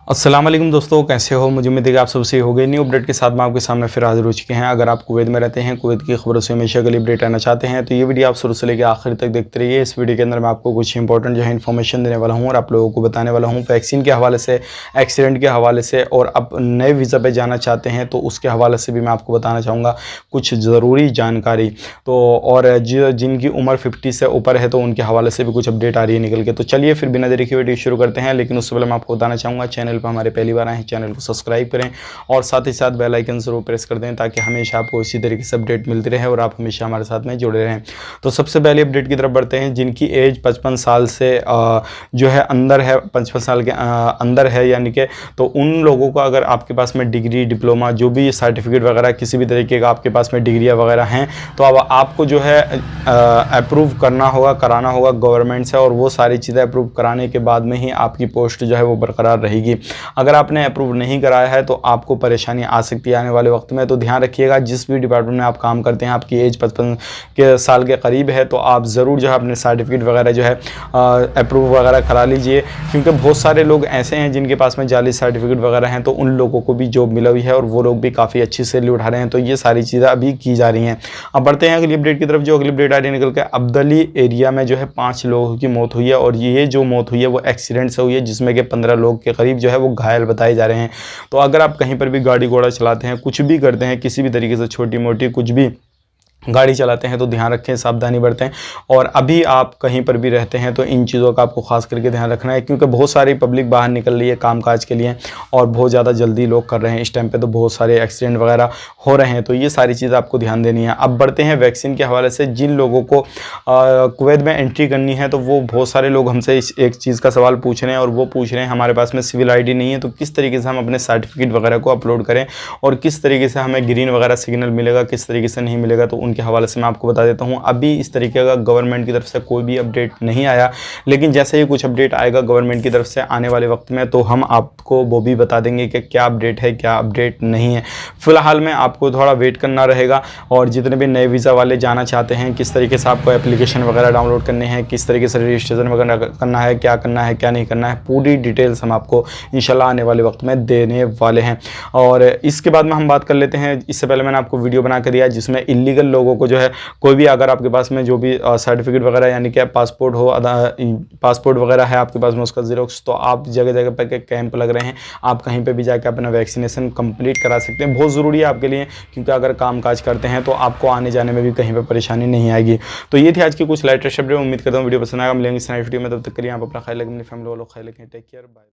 अस्सलाम वालेकुम दोस्तों, कैसे हो? मुझे उम्मीद है कि आप सबसे हो गए। न्यू अपडेट के साथ मैं आपके सामने फिर हाजिर हो चुके हैं। अगर आप कुवैत में रहते हैं, कुवैत की खबरों से हमेशा के लिए अपडेट रहना चाहते हैं तो ये वीडियो आप शुरू से लेकर आखिर तक देखते रहिए। इस वीडियो के अंदर मैं आपको कुछ इंपॉर्टेंट जो है इन्फॉर्मेशन देने वाला हूँ और आप लोगों को बताने वाला हूँ वैक्सीन के हवाले से, एक्सीडेंट के हवाले से, और आप नए वीज़ा पर जाना चाहते हैं तो उसके हवाले से भी मैं आपको बताना चाहूँगा कुछ ज़रूरी जानकारी। तो और जिनकी उम्र 50 से ऊपर है तो उनके हवाले से भी कुछ अपडेट आ रही है निकल के। तो चलिए फिर बिना देरी के वीडियो शुरू करते हैं। लेकिन उससे पहले मैं आपको बताना चाहूँगा, चैनल पर हमारे पहली बार चैनल को सब्सक्राइब करें और साथ ही साथ बेल आइकन जरूर प्रेस कर दें ताकि हमेशा आपको इसी तरीके से अपडेट मिलती रहे और आप हमेशा हमारे साथ में जुड़े रहें। तो सबसे पहले अपडेट की तरफ बढ़ते हैं। जिनकी एज 55 साल से जो है अंदर है, 55 साल के अंदर है यानी कि, तो उन लोगों को अगर आपके पास में डिग्री, डिप्लोमा, जो भी सर्टिफिकेट वगैरह किसी भी तरीके का आपके पास में डिग्रियाँ वगैरह हैं तो अब आपको जो है अप्रूव करना होगा, कराना होगा गवर्नमेंट से, और वो सारी चीज़ें अप्रूव कराने के बाद में ही आपकी पोस्ट जो है वो बरकरार रहेगी। अगर आपने अप्रूव नहीं कराया है तो आपको परेशानी आ सकती है आने वाले वक्त में। तो ध्यान रखिएगा, जिस भी डिपार्टमेंट में आप काम करते हैं, आपकी एज 55 के साल के करीब है तो आप ज़रूर जो है अपने सर्टिफिकेट वगैरह जो है अप्रूव वगैरह करा लीजिए, क्योंकि बहुत सारे लोग ऐसे हैं जिनके पास में जाली सर्टिफिकेट वगैरह हैं तो उन लोगों को भी जॉब मिला हुई है और वो लोग भी काफ़ी अच्छी सैलरी उठा रहे हैं। तो ये सारी चीज़ें अभी की जा रही हैं। अब बढ़ते हैं अगली अपडेट की तरफ। जो अगली अपडेट आ रही है निकल के, अब्दली एरिया में जो है 5 लोगों की मौत हुई है और ये जो मौत हुई है वो एक्सीडेंट से हुई है, जिसमें कि 15 लोग के करीब जो है वो घायल बताए जा रहे हैं। तो अगर आप कहीं पर भी गाड़ी घोड़ा चलाते हैं, कुछ भी करते हैं, किसी भी तरीके से छोटी मोटी कुछ भी गाड़ी चलाते हैं तो ध्यान रखें, सावधानी बरतें। और अभी आप कहीं पर भी रहते हैं तो इन चीज़ों का आपको खास करके ध्यान रखना है, क्योंकि बहुत सारी पब्लिक बाहर निकल रही है कामकाज के लिए और बहुत ज़्यादा जल्दी लोग कर रहे हैं इस टाइम पे, तो बहुत सारे एक्सीडेंट वगैरह हो रहे हैं। तो ये सारी चीज़ें आपको ध्यान देनी है। अब बढ़ते हैं वैक्सीन के हवाले से। जिन लोगों को कुवैत में एंट्री करनी है तो वो बहुत सारे लोग हमसे इस एक चीज़ का सवाल पूछ रहे हैं और वो पूछ रहे हैं हमारे पास में सिविल ID नहीं है तो किस तरीके से हम अपने सर्टिफिकेट वगैरह को अपलोड करें और किस तरीके से हमें ग्रीन वगैरह सिग्नल मिलेगा, किस तरीके से नहीं मिलेगा। तो उनके हवाले से मैं आपको बता देता हूं। अभी इस तरीके का गवर्नमेंट की तरफ से कोई भी अपडेट नहीं आया, लेकिन जैसे ही कुछ अपडेट आएगा गवर्नमेंट की तरफ से आने वाले वक्त में तो हम आपको वो भी बता देंगे कि क्या अपडेट है, क्या अपडेट नहीं है। फिलहाल में आपको थोड़ा वेट करना रहेगा। और जितने भी नए वीज़ा वाले जाना चाहते हैं, किस तरीके से आपको एप्लीकेशन वगैरह डाउनलोड करने हैं, किस तरीके से रजिस्ट्रेशन वगैरह करना है, क्या नहीं करना है, पूरी डिटेल्स हम आपको इंशाल्लाह आने वाले वक्त में देने वाले हैं। और इसके बाद में हम बात कर लेते हैं। इससे पहले मैंने आपको वीडियो बना कर दिया जिसमें इलीगल लोगों को जो है, कोई भी अगर आपके पास में जो भी सर्टिफिकेट वगैरह यानी कि पासपोर्ट हो, पासपोर्ट वगैरह है आपके पास में उसका जीरोक्स, तो आप जगह जगह पर के कैंप लग रहे हैं, आप कहीं पे भी जाकर अपना वैक्सीनेशन कंप्लीट करा सकते हैं। बहुत ज़रूरी है आपके लिए, क्योंकि अगर कामकाज करते हैं तो आपको आने जाने में भी कहीं पर परेशानी नहीं आएगी। तो ये थी आज की कुछ लेटेस्ट अपडेट। उम्मीद करता हूँ वीडियो पसंद आएगा। मिलेंगे इस नेक्स्ट वीडियो में, तब तक के लिए आप अपना ख्याल रखें, अपनी फैमिली वालों ख्याल रखें। Take care, bye.